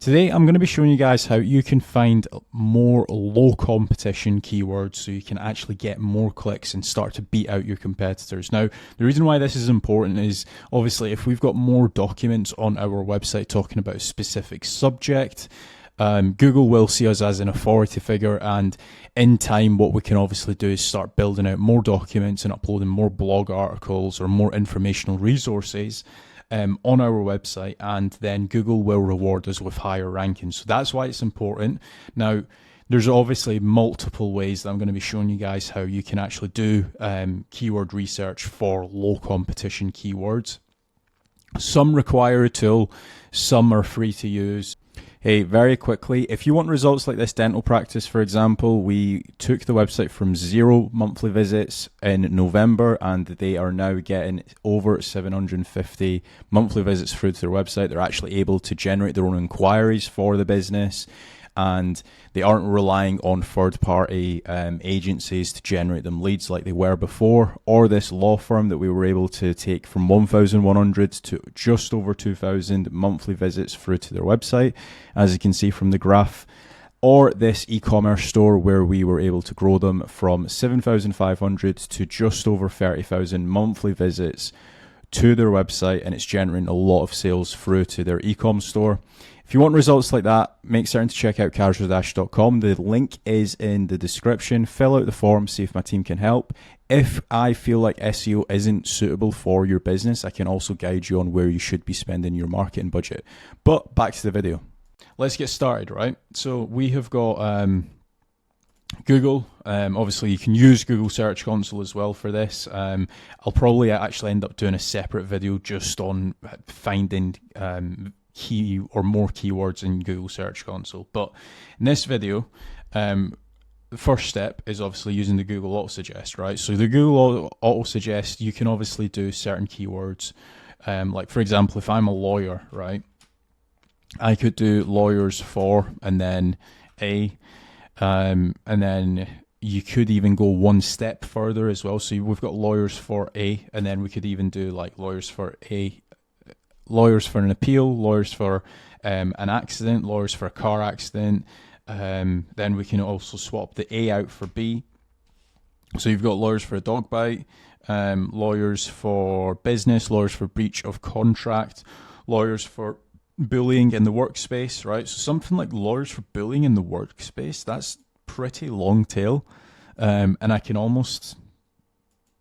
Today, I'm going to be showing you guys how you can find more low competition keywords so you can actually get more clicks and start to beat out your competitors. Now, the reason why this is important is obviously if we've got more documents on our website talking about a specific subject, Google will see us as an authority figure, and in time what we can obviously do is start building out more documents and uploading more blog articles or more informational resources on our website, and then Google will reward us with higher rankings. So that's why it's important. Now, there's obviously multiple ways that I'm going to be showing you guys how you can actually do keyword research for low competition keywords. Some require a tool, some are free to use. Hey, very quickly, if you want results like this dental practice, for example, we took the website from 0 monthly visits in November, and they are now getting over 750 monthly visits through to their website. They're actually able to generate their own inquiries for the business, and they aren't relying on third-party agencies to generate them leads like they were before, or this law firm that we were able to take from 1,100 to just over 2,000 monthly visits through to their website, as you can see from the graph, or this e-commerce store where we were able to grow them from 7,500 to just over 30,000 monthly visits to their website, and it's generating a lot of sales through to their e-com store. If you want results like that, make certain to check out casualdash.com. The link is in the description. Fill out the form, see if my team can help. If I feel like SEO isn't suitable for your business, I can also guide you on where you should be spending your marketing budget. But back to the video. Let's get started, right? So we have got Google. Obviously, you can use Google Search Console as well for this. I'll probably actually end up doing a separate video just on finding key or more keywords in Google Search Console. But in this video, the first step is obviously using the Google Auto Suggest, right? So the Google Auto Suggest, you can obviously do certain keywords. Like for example, if I'm a lawyer, right, I could do lawyers for, and then and then you could even go one step further as well. So we've got lawyers for and then we could even do like lawyers for an appeal, lawyers for an accident, lawyers for a car accident. Then we can also swap the A out for B. So you've got lawyers for a dog bite, lawyers for business, lawyers for breach of contract, lawyers for bullying in the workspace, right? So something like lawyers for bullying in the workspace, that's pretty long tail. And I can almost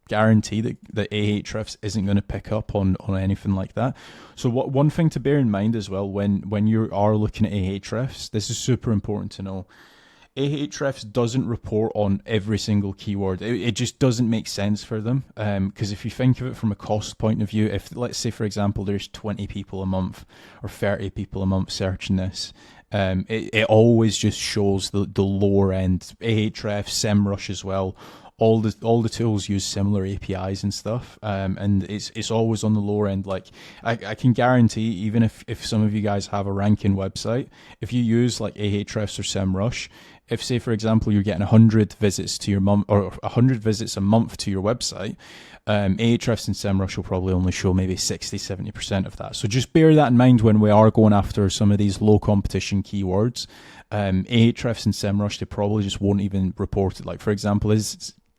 guarantee that Ahrefs isn't going to pick up on anything like that. So one thing to bear in mind as well when you are looking at Ahrefs, this is super important to know. Ahrefs doesn't report on every single keyword. It just doesn't make sense for them, because if you think of it from a cost point of view, if let's say for example there's 20 people a month or 30 people a month searching this, it always just shows the lower end. Ahrefs, SEMrush as well, all the tools use similar APIs and stuff, and it's always on the lower end. Like I can guarantee, even if some of you guys have a ranking website, if you use like Ahrefs or SEMrush, if say for example you're getting 100 visits to your month or 100 visits a month to your website, Ahrefs and SEMrush will probably only show maybe 60-70% of that. So just bear that in mind when we are going after some of these low competition keywords. Ahrefs and SEMrush, they probably just won't even report it. Like for example,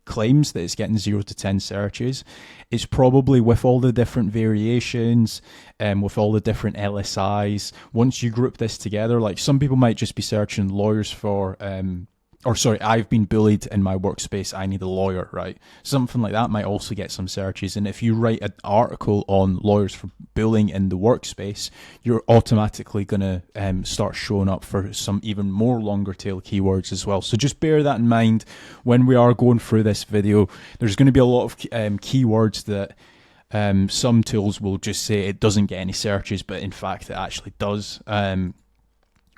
claims that it's getting 0 to 10 searches. It's probably with all the different variations and with all the different LSIs. Once you group this together, like some people might just be searching lawyers for I've been bullied in my workspace, I need a lawyer, right? Something like that might also get some searches. And if you write an article on lawyers for bullying in the workspace, you're automatically going to start showing up for some even more longer tail keywords as well. So just bear that in mind when we are going through this video. There's going to be a lot of keywords that some tools will just say it doesn't get any searches, but in fact it actually does.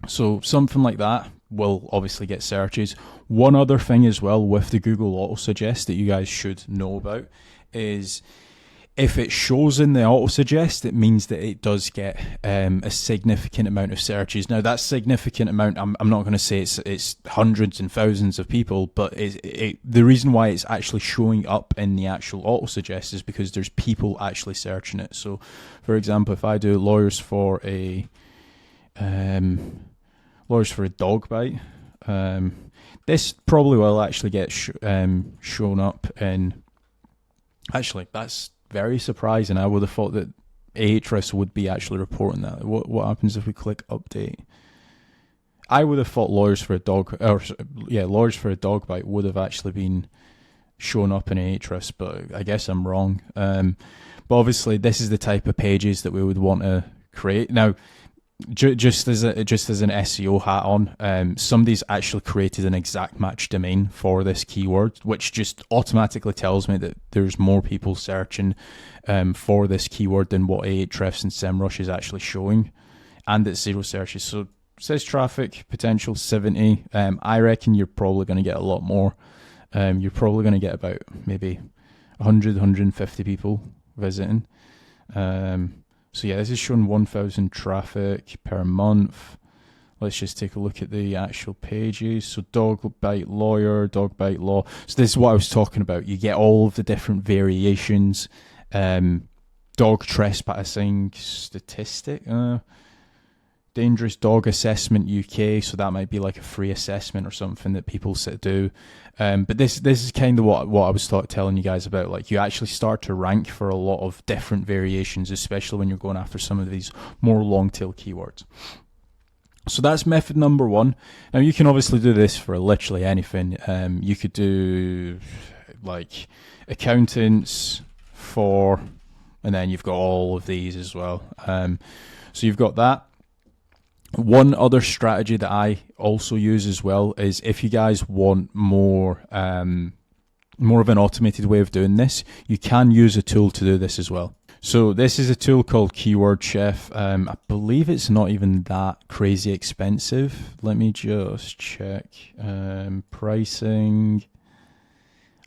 So something like that will obviously get searches. One other thing as well with the Google Auto Suggest that you guys should know about is if it shows in the Auto Suggest, it means that it does get a significant amount of searches. Now that significant amount, I'm not going to say it's hundreds and thousands of people, but the reason why it's actually showing up in the actual Auto Suggest is because there's people actually searching it. So for example, if I do lawyers for a lawyers for a dog bite. This probably will actually get shown up in. Actually, that's very surprising. I would have thought that Ahrefs would be actually reporting that. What happens if we click update? I would have thought lawyers for a dog bite would have actually been shown up in Ahrefs, but I guess I'm wrong. But obviously, this is the type of pages that we would want to create. Now, just as an SEO hat on, somebody's actually created an exact match domain for this keyword, which just automatically tells me that there's more people searching for this keyword than what Ahrefs and SEMrush is actually showing, and it's 0 searches. So it says traffic potential 70. I reckon you're probably going to get a lot more. You're probably going to get about maybe 100, 150 people visiting. So yeah, this is showing 1,000 traffic per month. Let's just take a look at the actual pages. So dog bite lawyer, dog bite law. So this is what I was talking about. You get all of the different variations. Dog trespassing statistic. Dangerous Dog Assessment UK, so that might be like a free assessment or something that people do. But this is kind of what I was telling you guys about. Like, you actually start to rank for a lot of different variations, especially when you're going after some of these more long tail keywords. So that's method number one. Now, you can obviously do this for literally anything. You could do like accountants for, and then you've got all of these as well. So you've got that. One other strategy that I also use as well is if you guys want more of an automated way of doing this, you can use a tool to do this as well. So this is a tool called Keyword Chef. I believe it's not even that crazy expensive. Let me just check. Pricing.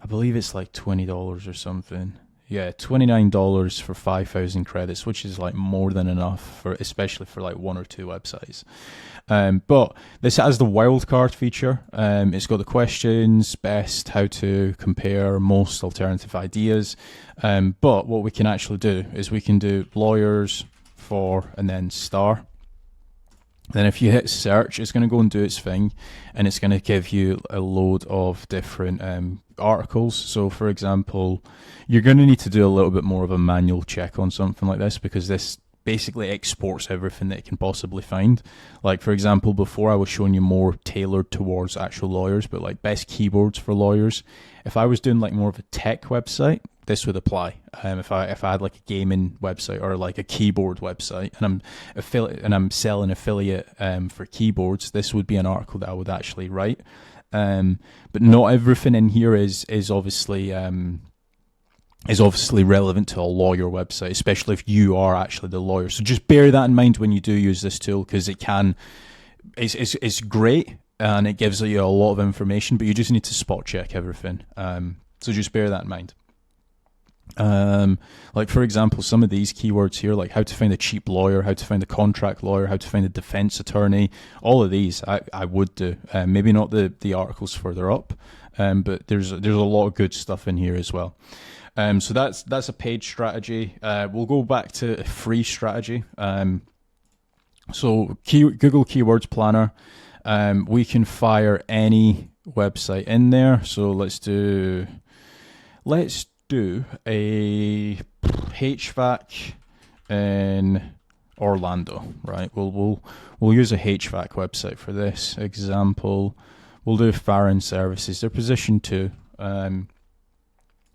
I believe it's like $20 or something. Yeah, $29 for 5,000 credits, which is like more than enough for, especially for like 1 or 2 websites. But this has the wildcard feature. It's got the questions, best, how to compare, most alternative ideas. But what we can actually do is we can do lawyers for, and then star. Then if you hit search, it's going to go and do its thing, and it's going to give you a load of different articles. So for example, you're going to need to do a little bit more of a manual check on something like this, because this basically exports everything that it can possibly find. Like, for example, before I was showing you more tailored towards actual lawyers, but like best keyboards for lawyers. If I was doing like more of a tech website, this would apply. If I had like a gaming website or like a keyboard website, and I'm selling affiliate for keyboards, this would be an article that I would actually write. But not everything in here is obviously relevant to a lawyer website, especially if you are actually the lawyer. So just bear that in mind when you do use this tool, because it's great and it gives you a lot of information, but you just need to spot check everything. So just bear that in mind. Like for example, some of these keywords here, like how to find a cheap lawyer, how to find a contract lawyer, how to find a defense attorney, all of these I would do. Maybe not the articles further up, but there's a lot of good stuff in here as well. So that's a paid strategy. We'll go back to a free strategy. So Google Keywords Planner, we can fire any website in there. So let's do a HVAC in Orlando, right? We'll use a HVAC website for this example. We'll do Farron Services. They're position 2.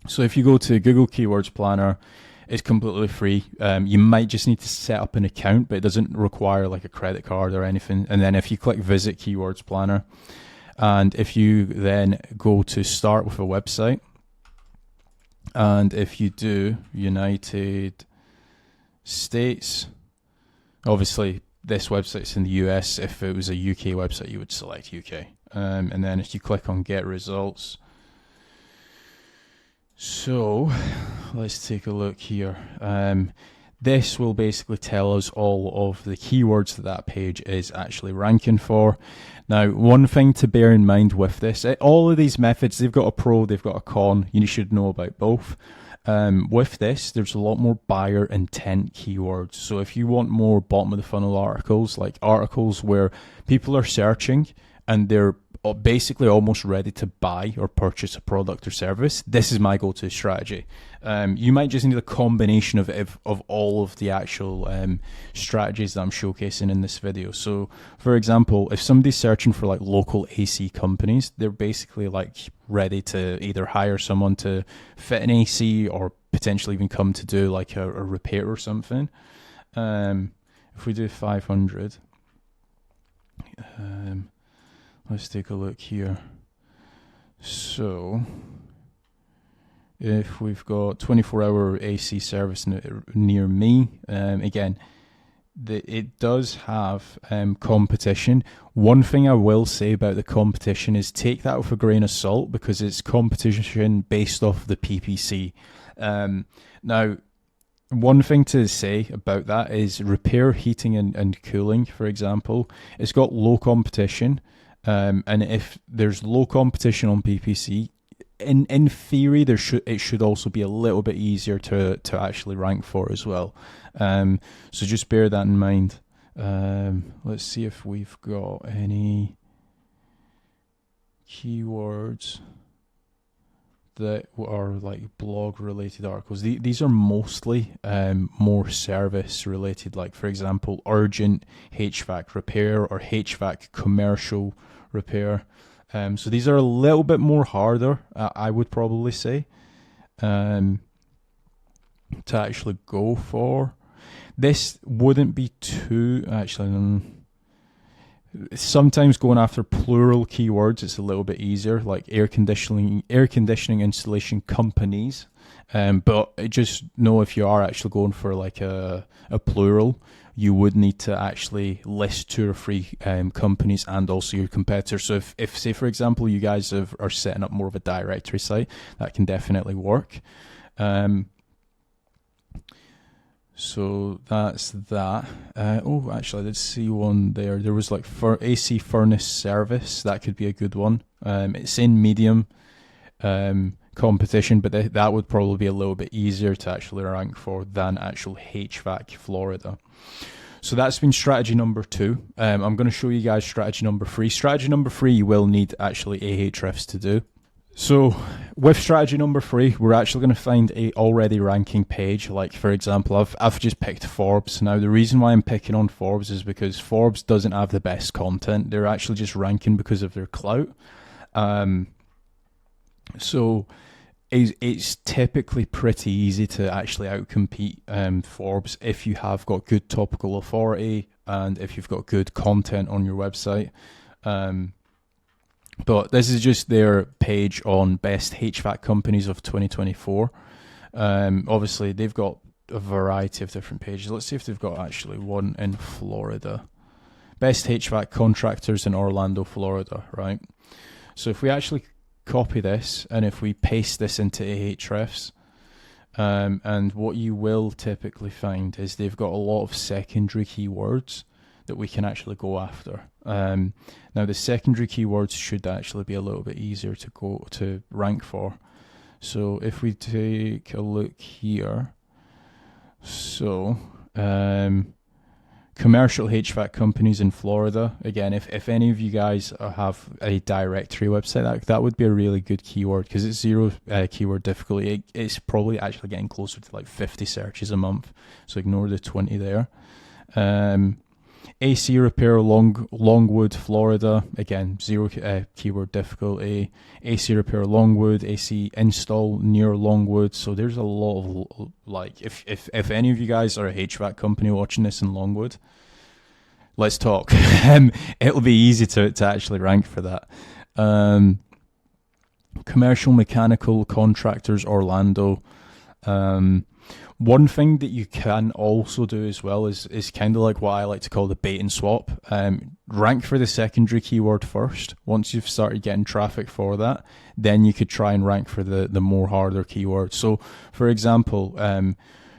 So if you go to Google Keywords Planner, it's completely free. You might just need to set up an account, but it doesn't require like a credit card or anything. And then if you click Visit Keywords Planner, and if you then go to Start with a website, and if you do United States, obviously this website's in the US. If it was a UK website, you would select UK. And then if you click on Get Results, so let's take a look here. This will basically tell us all of the keywords that page is actually ranking for. Now, one thing to bear in mind with this, all of these methods, they've got a pro, they've got a con. You should know about both. With this, there's a lot more buyer intent keywords. So if you want more bottom of the funnel articles, like articles where people are searching and they're basically almost ready to buy or purchase a product or service, this is my go-to strategy. You might just need a combination of all of the actual strategies that I'm showcasing in this video. So for example, if somebody's searching for like local AC companies, they're basically like ready to either hire someone to fit an AC or potentially even come to do like a repair or something. If we do 500, let's take a look here. So if we've got 24-hour AC service near me, again, it does have competition. One thing I will say about the competition is take that with a grain of salt, because it's competition based off the PPC. Now, one thing to say about that is repair, heating and cooling, for example, it's got low competition. And if there's low competition on PPC, in theory, it should also be a little bit easier to actually rank for as well. So just bear that in mind. Let's see if we've got any keywords that are like blog related articles. These are mostly more service related, like for example, urgent HVAC repair or HVAC commercial repair. So these are a little bit more harder, I would probably say, to actually go for. This wouldn't be too, actually, sometimes going after plural keywords, it's a little bit easier, like air conditioning installation companies. But just know if you are actually going for like a plural, you would need to actually list 2 or 3 companies and also your competitors. So if say, for example, you guys are setting up more of a directory site, that can definitely work. So that's that. Oh, actually, I did see one there. There was like for AC furnace service. That could be a good one. It's in medium competition, but that would probably be a little bit easier to actually rank for than actual HVAC Florida. So that's been strategy number 2. I'm going to show you guys strategy number 3. Strategy number 3, you will need actually Ahrefs to do. So with strategy number 3, we're actually going to find a already ranking page. Like for example, I've just picked Forbes. Now the reason why I'm picking on Forbes is because Forbes doesn't have the best content. They're actually just ranking because of their clout. So it's typically pretty easy to actually outcompete Forbes if you have got good topical authority and if you've got good content on your website. But this is just their page on best HVAC companies of 2024. Obviously, they've got a variety of different pages. Let's see if they've got actually one in Florida. Best HVAC contractors in Orlando, Florida, right? So if we actually copy this and if we paste this into Ahrefs, and what you will typically find is they've got a lot of secondary keywords that we can actually go after. Now the secondary keywords should actually be a little bit easier to rank for. So if we take a look here, so commercial HVAC companies in Florida. Again, if any of you guys have a directory website, that would be a really good keyword because it's 0 keyword difficulty. It's probably actually getting closer to like 50 searches a month. So ignore the 20 there. AC repair Longwood, Florida. Again, 0 keyword difficulty. AC repair Longwood, AC install near Longwood. So there's a lot of, like, if any of you guys are a HVAC company watching this in Longwood, let's talk. It'll be easy to actually rank for that. Commercial mechanical contractors, Orlando. One thing that you can also do as well is kind of like what I like to call the bait and swap. Rank for the secondary keyword first. Once you've started getting traffic for that, then you could try and rank for the more harder keywords. So, for example,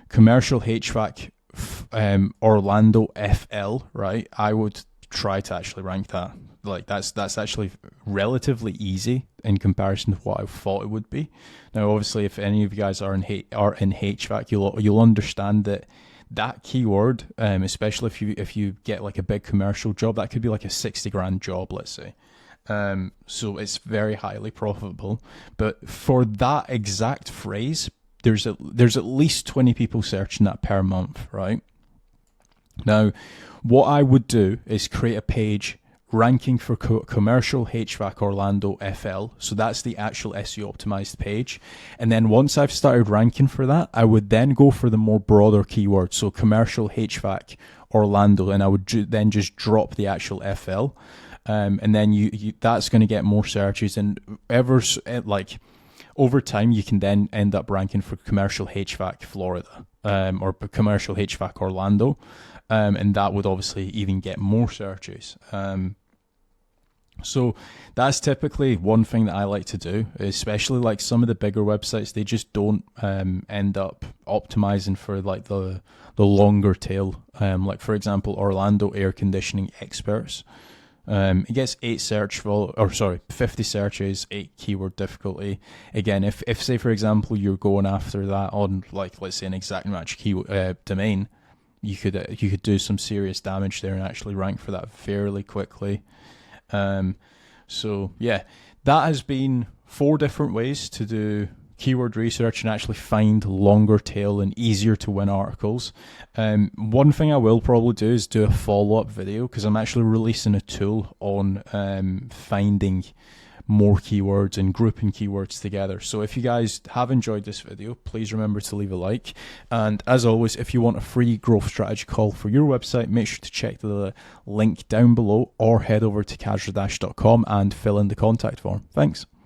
commercial HVAC Orlando FL, right? I would try to actually rank that like that's actually relatively easy in comparison to what I thought it would be. Now, obviously, if any of you guys are in HVAC, you'll understand that keyword, especially if you get like a big commercial job, that could be like a 60 grand job, let's say. So it's very highly profitable. But for that exact phrase, there's at least 20 people searching that per month, right? Now, what I would do is create a page ranking for commercial HVAC Orlando FL. So that's the actual SEO optimized page. And then once I've started ranking for that, I would then go for the more broader keywords. So commercial HVAC Orlando, and I would then just drop the actual FL. And then you that's going to get more searches, and over time, you can then end up ranking for commercial HVAC Florida, or commercial HVAC Orlando, and that would obviously even get more searches. So that's typically one thing that I like to do, especially like some of the bigger websites, they just don't end up optimizing for like the longer tail. Like for example, Orlando Air Conditioning Experts. It gets 50 searches, 8 keyword difficulty. Again, if say for example you're going after that on like let's say an exact match domain, you could do some serious damage there and actually rank for that fairly quickly. So yeah, that has been 4 different ways to do keyword research and actually find longer tail and easier to win articles. One thing I will probably do is do a follow-up video, because I'm actually releasing a tool on finding more keywords and grouping keywords together. So if you guys have enjoyed this video, please remember to leave a like. And as always, if you want a free growth strategy call for your website, make sure to check the link down below or head over to kazradash.com and fill in the contact form. Thanks.